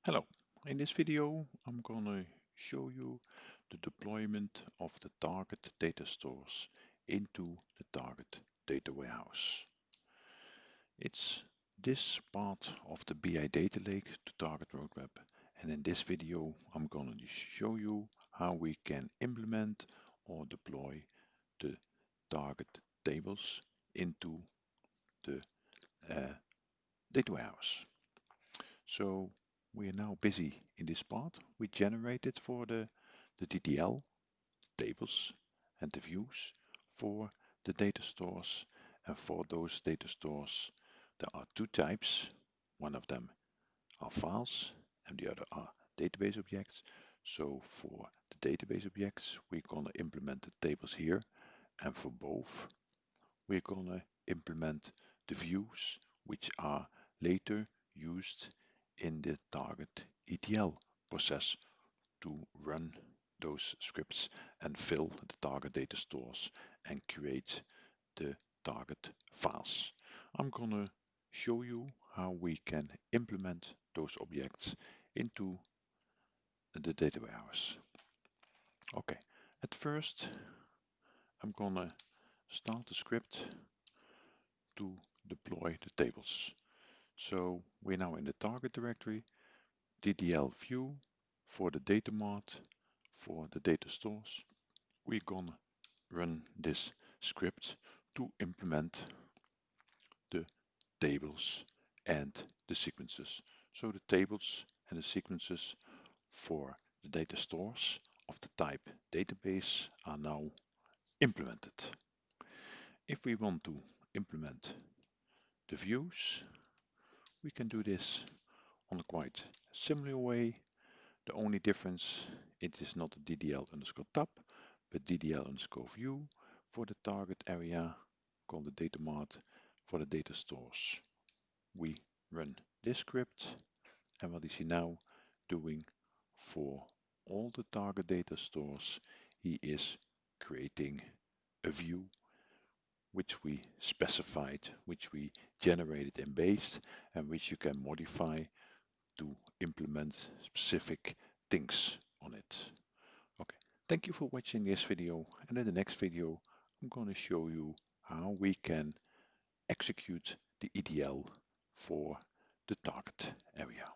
Hello, in this video I'm gonna show you the deployment of the target data stores into the target data warehouse. It's this part of the BI data lake to target roadmap, and in this video I'm gonna show you how we can implement or deploy the target tables into the data warehouse. So we are now busy in this part. We generated for the DDL tables and the views for the data stores. And for those data stores, there are two types. One of them are files and the other are database objects. So for the database objects, we're gonna implement the tables here. And for both, we're gonna implement the views, which are later used in the target ETL process to run those scripts and fill the target data stores and create the target files. I'm gonna show you how we can implement those objects into the data warehouse. Okay, at first I'm gonna start the script to deploy the tables. So we're now in the target directory, DDL view for the data mart, for the data stores. We're gonna run this script to implement the tables and the sequences. So the tables and the sequences for the data stores of the type database are now implemented. If we want to implement the views, we can do this on a quite similar way. The only difference, it is not DDL underscore tab, but DDL underscore view for the target area called the data mart for the data stores. We run this script, and what is he now doing for all the target data stores? He is creating a view which we specified, which we generated in base, and which you can modify to implement specific things on it. Okay, thank you for watching this video, and in the next video I'm going to show you how we can execute the ETL for the target area.